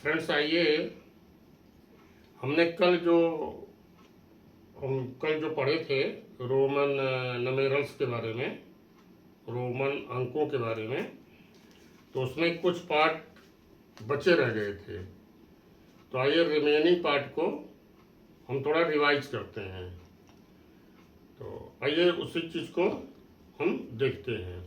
Friends, आइए हमने कल जो पढ़े थे रोमन नमेरल्स के बारे में, रोमन अंकों के बारे में, तो उसमें कुछ पार्ट बचे रह गए थे। तो आइए रिमेनिंग पार्ट को हम थोड़ा रिवाइज करते हैं। तो आइए उसी चीज़ को हम देखते हैं।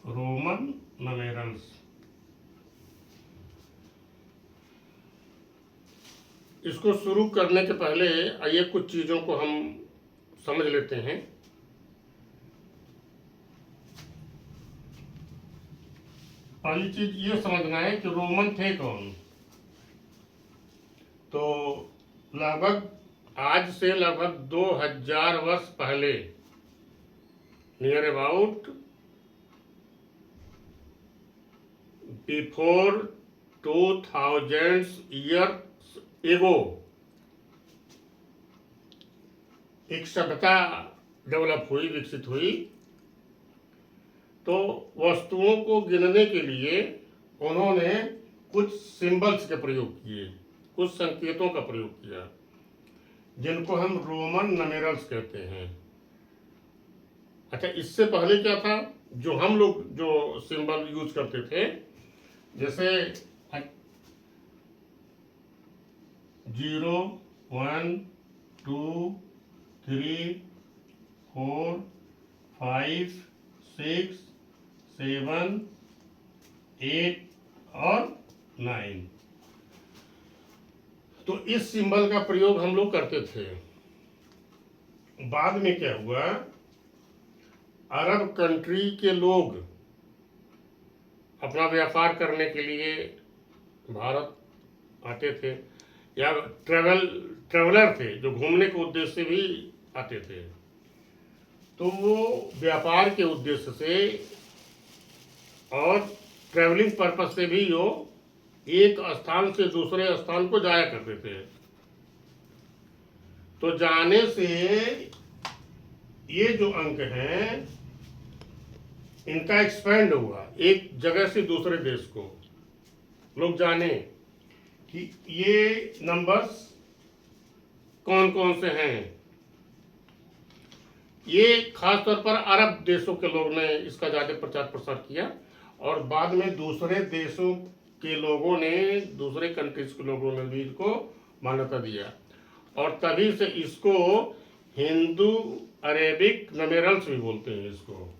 रोमन नमेरल्स, इसको शुरू करने के पहले आइए कुछ चीज़ों को हम समझ लेते हैं। पहली चीज ये समझना है कि रोमन थे कौन। तो लगभग आज से लगभग 2000 वर्ष पहले, near about before 2000 years ago, एक सभ्यता डेवलप हुई, विकसित हुई। तो वस्तुओं को गिनने के लिए उन्होंने कुछ सिंबल्स के प्रयोग किए, कुछ संकेतों का प्रयोग किया, जिनको हम रोमन नमेरल्स कहते हैं। अच्छा, इससे पहले क्या था? जो हम लोग जो सिंबल यूज करते थे, जैसे 0 1 2 3 4 5 6 7 8 और 9, तो इस सिंबल का प्रयोग हम लोग करते थे। बाद में क्या हुआ, अरब कंट्री के लोग अपना व्यापार करने के लिए भारत आते थे, या ट्रेवलर थे जो घूमने के उद्देश्य से भी आते थे। तो वो व्यापार के उद्देश्य से और ट्रैवलिंग पर्पस से भी वो एक स्थान से दूसरे स्थान को जाया करते थे। तो जाने से ये जो अंक हैं, इनका एक्सपेंड हुआ, एक जगह से दूसरे देश को लोग जाने कि ये नंबर्स कौन कौन से हैं। ये खासतौर पर अरब देशों के लोग ने इसका ज़्यादा प्रचार प्रसार किया, और बाद में दूसरे देशों के लोगों ने, दूसरे कंट्रीज के लोगों ने भी इसको मान्यता दिया, और तभी से इसको हिंदू अरेबिक नमेरल्स भी बोलते हैं। इसको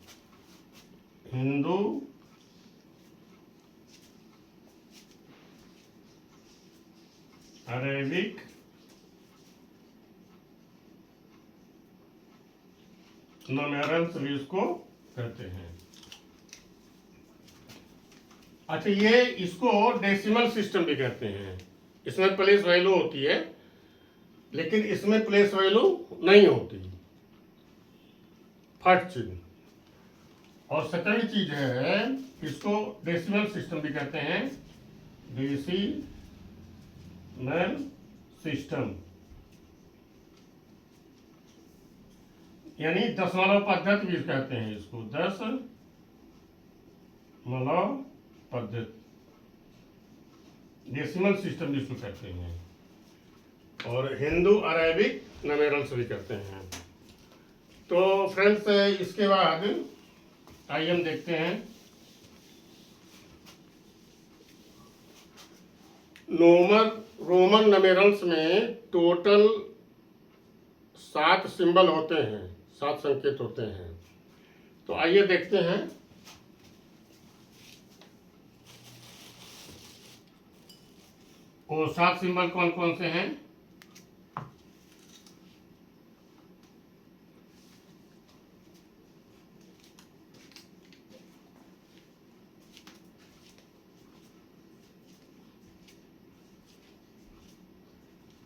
हिंदू अरेबिक नमेरल्स भी इसको कहते हैं। अच्छा, ये इसको डेसिमल सिस्टम भी कहते हैं। इसमें प्लेस वैल्यू होती है, लेकिन इसमें प्लेस वैल्यू नहीं होती, फर्स्ट चीज। और सेकंड चीज है, इसको डेसिमल सिस्टम भी कहते हैं, डेसिमल सिस्टम, यानी दशमलव पद्धति भी कहते हैं इसको, दशमलव पद्धति, डेसिमल सिस्टम जिसको कहते हैं, और हिंदू अरेबिक नमेरल्स भी कहते हैं। तो फ्रेंड्स, इसके बाद आइए हम देखते हैं रोमन नमेरल्स में टोटल 7 सिंबल होते हैं, 7 संकेत होते हैं। तो आइए देखते हैं। वो 7 सिंबल कौन कौन से हैं।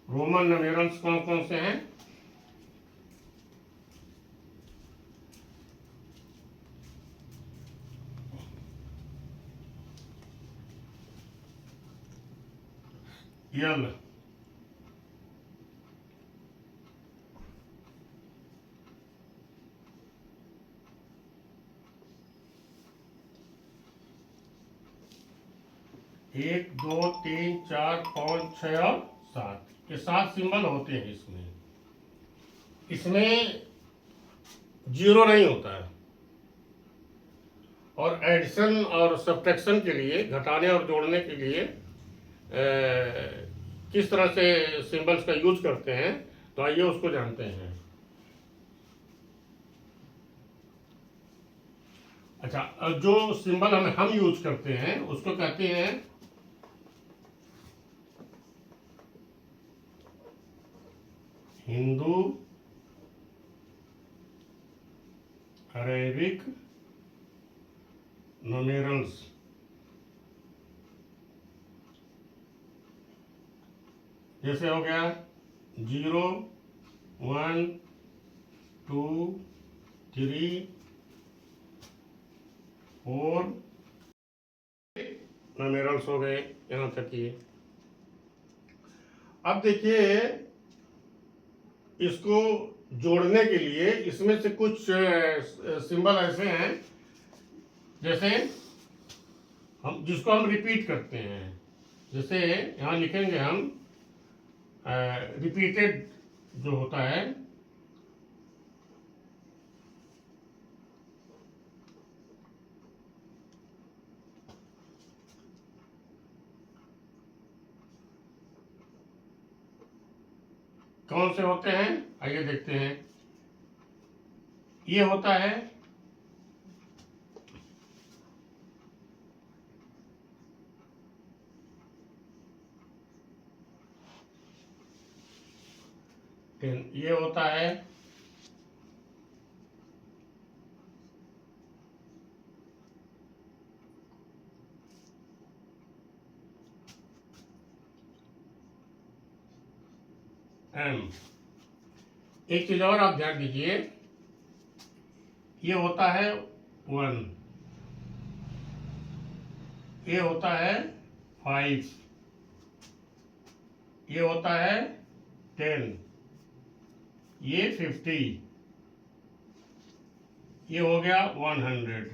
रोमन नमेरल्स कौन कौन से हैं? यल, एक दो तीन चार पाँच छः और सात, ये 7 सिंबल होते हैं इसमें। इसमें जीरो नहीं होता है। और एडिशन और सब्ट्रैक्शन के लिए, घटाने और जोड़ने के लिए किस तरह से सिंबल्स का यूज करते हैं, तो आइए उसको जानते हैं। अच्छा, जो सिंबल हम यूज करते हैं उसको कहते हैं हिंदू अरेबिक न्यूमेरल्स। जैसे हो गया 0 1 2 3 4, न्यूमेरल्स हो गए यहाँ तक ये। अब देखिए, इसको जोड़ने के लिए इसमें से कुछ सिंबल ऐसे हैं जैसे जिसको हम रिपीट करते हैं। जैसे यहाँ लिखेंगे हम रिपीटेड जो होता है, कौन से होते हैं आइए देखते हैं। ये होता है ये होता है M। एक चीज और आप ध्यान दीजिए, ये होता है 1, ये होता है 5, ये होता है 10, ये 50, ये हो गया 100।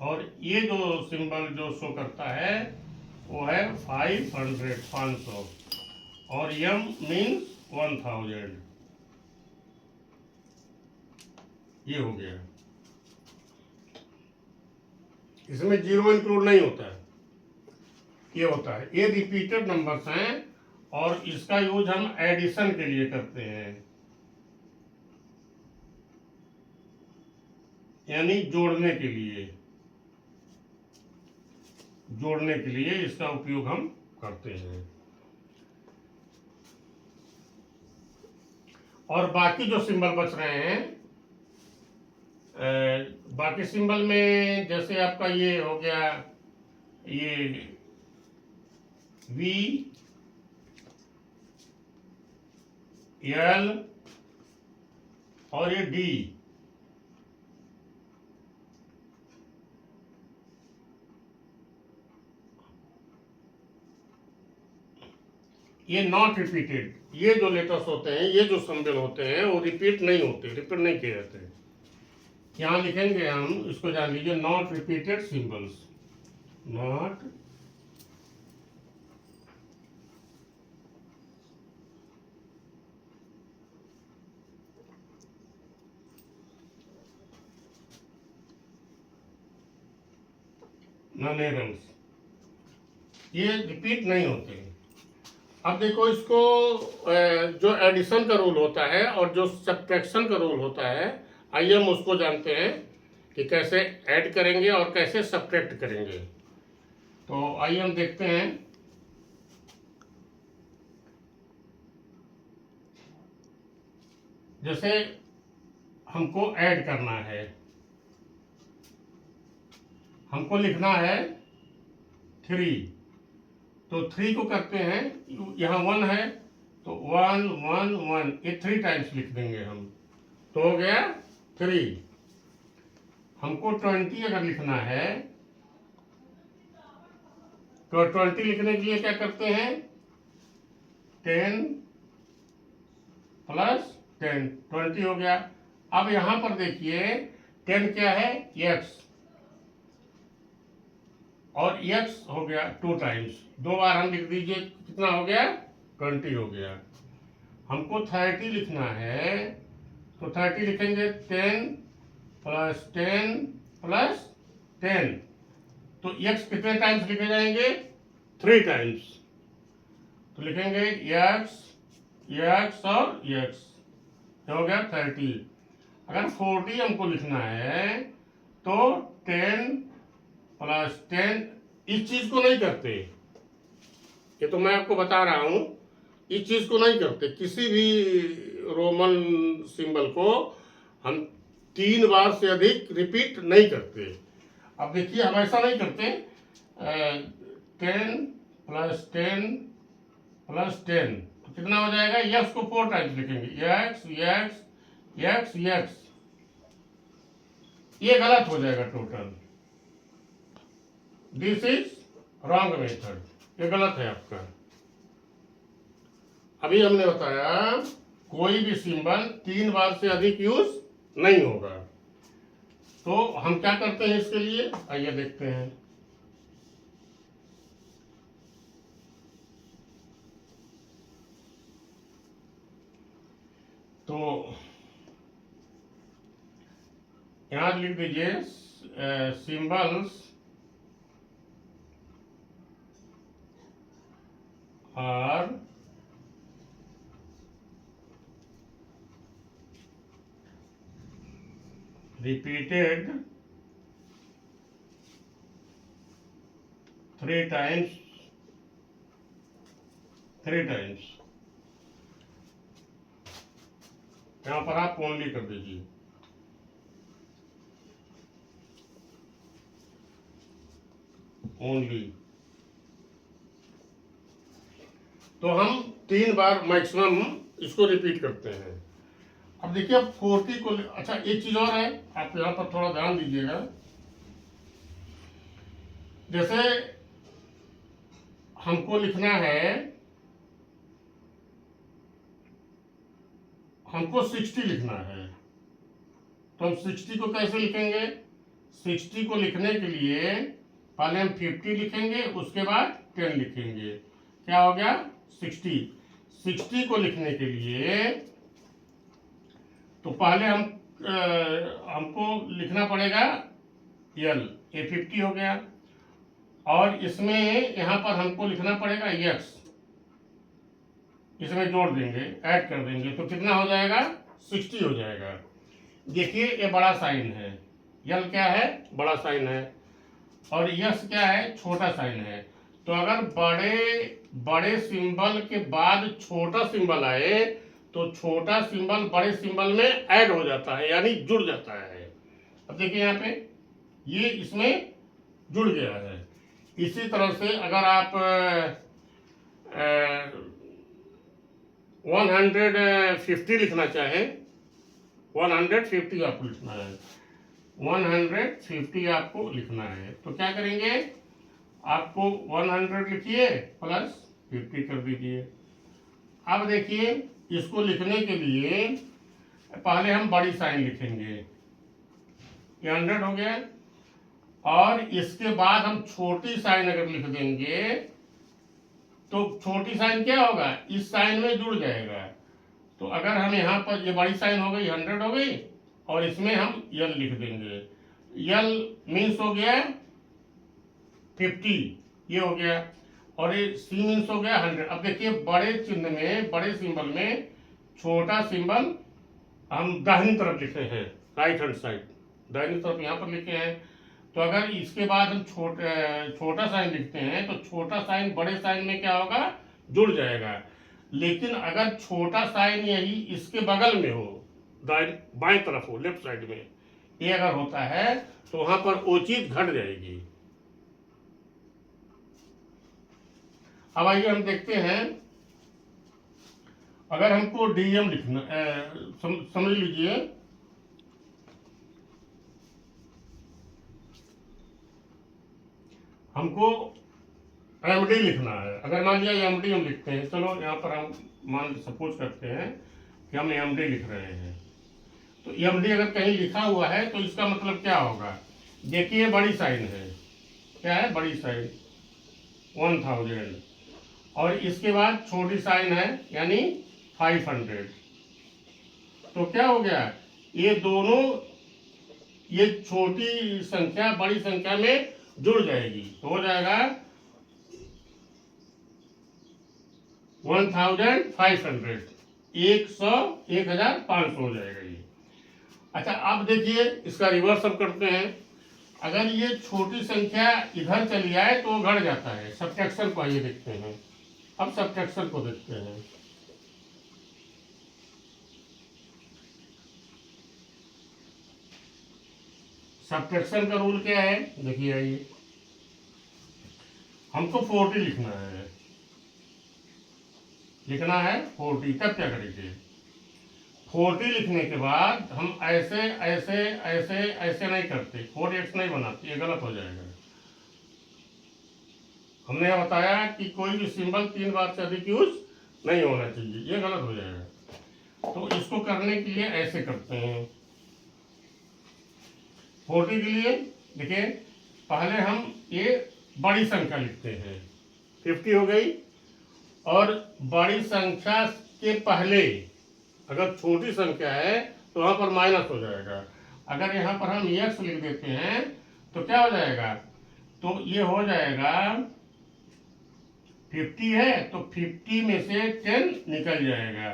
और ये जो सिंबल जो शो करता है वो है 500, 500। और M मीन्स 1000। ये हो गया। इसमें जीरो इंक्लूड नहीं होता है, ये होता है। ये रिपीटेड नंबर्स हैं और इसका यूज हम एडिशन के लिए करते हैं, यानी जोड़ने के लिए। जोड़ने के लिए इसका उपयोग हम करते हैं। और बाकी जो सिंबल बच रहे हैं, बाकी सिंबल में जैसे आपका ये हो गया, ये V, L और ये D। ये नॉट रिपीटेड, ये जो लेटर्स होते हैं, ये जो सिंबल होते हैं वो रिपीट नहीं होते, रिपीट नहीं किए जाते। यहाँ लिखेंगे हम, इसको जान लीजिए, not repeated symbols, not numerals, ये रिपीट नहीं होते। अब देखो इसको, जो एडिशन का रूल होता है और जो सब्ट्रैक्शन का रूल होता है, आइए हम उसको जानते हैं कि कैसे ऐड करेंगे और कैसे सब्ट्रैक्ट करेंगे। तो आइए हम देखते हैं। जैसे हमको ऐड करना है, हमको लिखना है 3, तो 3 को करते हैं, यहाँ 1 है तो 1 1 1, ये 3 टाइम्स लिख देंगे हम, तो हो गया 3। हमको 20 अगर लिखना है तो 20 लिखने के लिए क्या करते हैं, 10 प्लस 10, 20 हो गया। अब यहां पर देखिए 10 क्या है, x, और x हो गया 2 टाइम्स, 2 बार हम लिख दीजिए, कितना हो गया, 20 हो गया। हमको 30 लिखना है, तो 30 लिखेंगे 10 प्लस 10 प्लस 10, तो x कितने टाइम्स लिखे जाएंगे, 3 टाइम्स, तो लिखेंगे x, x और x, हो गया 30। अगर 40 हमको लिखना है तो 10 प्लस 10, इस चीज को नहीं करते, ये तो मैं आपको बता रहा हूं, इस चीज को नहीं करते, किसी भी रोमन सिंबल को हम 3 बार से अधिक रिपीट नहीं करते। अब देखिए हम ऐसा नहीं करते, 10 प्लस 10 प्लस 10, तो कितना हो जाएगा, यक्स को 4 टाइम्स लिखेंगे, यक्स यक्स यक्स यक्स, ये गलत हो जाएगा total, this is wrong method, ये गलत है आपका। अभी हमने बताया कोई भी सिंबल 3 बार से अधिक यूज नहीं होगा, तो हम क्या करते हैं इसके लिए, आइए देखते हैं। तो यहां लिख दीजिए symbols are repeated 3 times, 3 times, यहां पर आप ओनली कर दीजिए, ओनली, तो हम 3 बार मैक्सिमम इसको रिपीट करते हैं। अब देखिए अब 40 को, अच्छा एक चीज और है, आप यहां पर थोड़ा ध्यान दीजिएगा, जैसे हमको लिखना है, हमको 60 लिखना है, तो हम 60 को कैसे लिखेंगे, 60 को लिखने के लिए पहले हम 50 लिखेंगे, उसके बाद 10 लिखेंगे, क्या हो गया 60। 60 को लिखने के लिए तो पहले हमको लिखना पड़ेगा यल, ये 50 हो गया, और इसमें यहां पर हमको लिखना पड़ेगा यक्स, इसमें जोड़ देंगे, ऐड कर देंगे, तो कितना हो जाएगा 60 हो जाएगा। देखिए ये बड़ा साइन है, यल क्या है, बड़ा साइन है, और यस क्या है, छोटा साइन है। तो अगर बड़े सिंबल के बाद छोटा सिंबल आए तो छोटा सिंबल बड़े सिंबल में ऐड हो जाता है, यानी जुड़ जाता है। अब देखिए यहाँ पे ये इसमें जुड़ गया है। इसी तरह से अगर आप 150 लिखना चाहें, 150 आपको लिखना है, 150 आपको लिखना है, तो क्या करेंगे, आपको 100 लिखिए प्लस 50 कर दीजिए। अब देखिए इसको लिखने के लिए पहले हम बड़ी साइन लिखेंगे, ये 100 हो गया, और इसके बाद हम छोटी साइन अगर लिख देंगे तो छोटी साइन क्या होगा, इस साइन में जुड़ जाएगा। तो अगर हम यहाँ पर, ये बड़ी साइन हो गई 100 हो गई, और इसमें हम यल लिख देंगे, यल मीन्स हो गया 50, ये हो गया, और ये सी मीन्स हो गया 100। अब देखिए बड़े चिन्ह में, बड़े सिंबल में छोटा सिंबल हम दाहिनी तरफ लिखे हैं, राइट हैंड साइड, दाहिनी तरफ यहाँ पर लिखे हैं। तो अगर इसके बाद हम छोटा साइन लिखते हैं तो छोटा साइन बड़े साइन में क्या होगा, जुड़ जाएगा। लेकिन अगर छोटा साइन यही इसके बगल में हो, बाएं तरफ हो, लेफ्ट साइड में, ये अगर होता है तो वहां पर वो चीज घट जाएगी। अब आइए हम देखते हैं, अगर हमको डीएम लिखना, समझ लीजिए हमको एमडी लिखना है। अगर मान लिया एमडी हम लिखते हैं, चलो यहाँ पर हम मान सपोज करते हैं कि हम एमडी लिख रहे हैं, तो एमडी अगर कहीं लिखा हुआ है तो इसका मतलब क्या होगा, देखिए बड़ी साइन है, क्या है बड़ी साइन 1000, और इसके बाद छोटी साइन है यानी 500। तो क्या हो गया, ये दोनों, ये छोटी संख्या बड़ी संख्या में जुड़ जाएगी, तो हो जाएगा 1500, 1500 हो जाएगा ये। अच्छा अब देखिए इसका रिवर्स अब करते हैं। अगर ये छोटी संख्या इधर चली आए तो वो घट जाता है। सब्ट्रैक्शन को आइए देखते हैं। अब सब्ट्रैक्शन को देखते हैं। सब्ट्रैक्शन का रूल क्या है, देखिए आइए, हमको 40 लिखना है, 40। तब क्या करेंगे, 40 लिखने के बाद हम ऐसे ऐसे ऐसे ऐसे नहीं करते, 4x नहीं बनाते, ये गलत हो जाएगा। हमने यह बताया कि कोई भी सिंबल 3 बार से अधिक यूज नहीं होना चाहिए, ये गलत हो जाएगा। तो इसको करने के लिए ऐसे करते हैं। 40 के लिए देखिए, पहले हम ये बड़ी संख्या लिखते हैं, 50 हो गई, और बड़ी संख्या के पहले अगर छोटी संख्या है तो वहां पर माइनस हो जाएगा। अगर यहाँ पर हम x लिख देते हैं तो क्या हो जाएगा, तो ये हो जाएगा 50 है तो 50 में से 10 निकल जाएगा,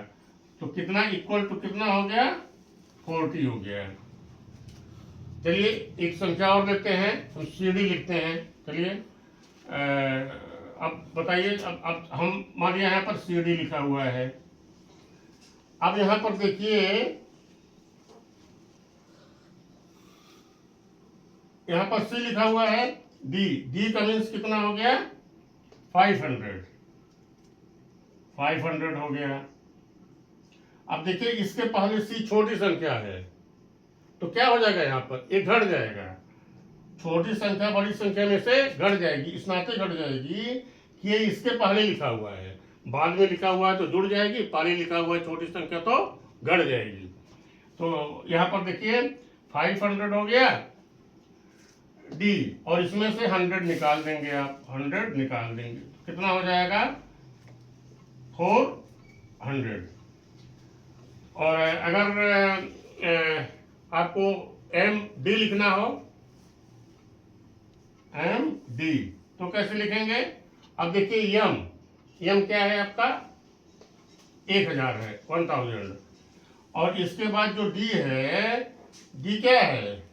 तो कितना इक्वल टू कितना हो गया, 40 हो गया। चलिए एक संख्या और लेते हैं, हम CD लिखते हैं। चलिए अब बताइए, अब हम मान लिया यहाँ पर CD लिखा हुआ है। अब यहाँ पर देखिए, यहाँ पर C लिखा हुआ है, D का मीन्स कितना हो गया, 500 हो गया। अब देखिए इसके पहले C छोटी संख्या है, तो क्या हो जाएगा, यहाँ पर एक घट जाएगा। छोटी संख्या बड़ी संख्या में से घट जाएगी, इस नाते घट जाएगी कि ये इसके पहले लिखा हुआ है, बाद में लिखा हुआ है तो जुड़ जाएगी, पहले लिखा हुआ है छोटी संख्या तो घट जाएगी। तो यहाँ पर देखिए 500 हो गया D, और इसमें से 100 निकाल देंगे आप, 100 निकाल देंगे तो कितना हो जाएगा, 400। और अगर आपको MD लिखना हो, MD, तो कैसे लिखेंगे। अब देखिए यम क्या है आपका, 1000 है, 1000, और इसके बाद जो D है, D क्या है,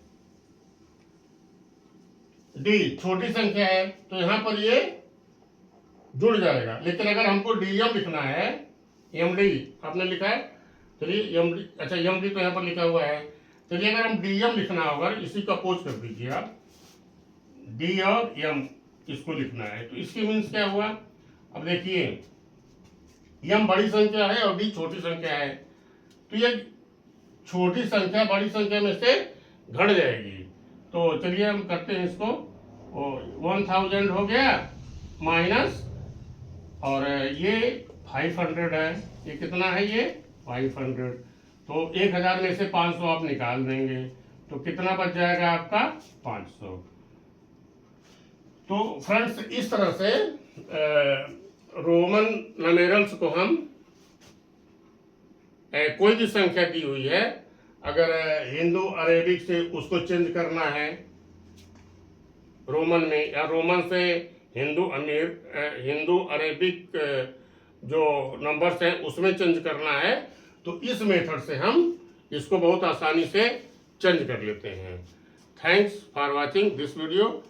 D छोटी संख्या है, तो यहाँ पर ये जुड़ जाएगा। लेकिन अगर हमको DM लिखना है, MD आपने लिखा है, चलिए MD, अच्छा MD तो यहाँ पर लिखा हुआ है। चलिए अगर हम DM लिखना होगा, इसी का अपोज कर दीजिए आप, D और M इसको लिखना है, तो इसके मीन्स क्या हुआ। अब देखिए M बड़ी संख्या है और D छोटी संख्या है, तो ये छोटी संख्या बड़ी संख्या में से घट जाएगी। तो चलिए हम करते हैं इसको, 1000 हो गया माइनस, और ये 500 है, ये कितना है, ये 500, तो 1000 में से 500 आप निकाल देंगे, तो कितना बच जाएगा आपका, 500। तो फ्रेंड्स इस तरह से रोमन नमेरल्स को हम कोई भी संख्या दी हुई है, अगर हिंदू अरेबिक से उसको चेंज करना है रोमन में, या रोमन से हिंदू अरेबिक जो नंबर्स हैं उसमें चेंज करना है, तो इस मेथड से हम इसको बहुत आसानी से चेंज कर लेते हैं। Thanks for watching this video.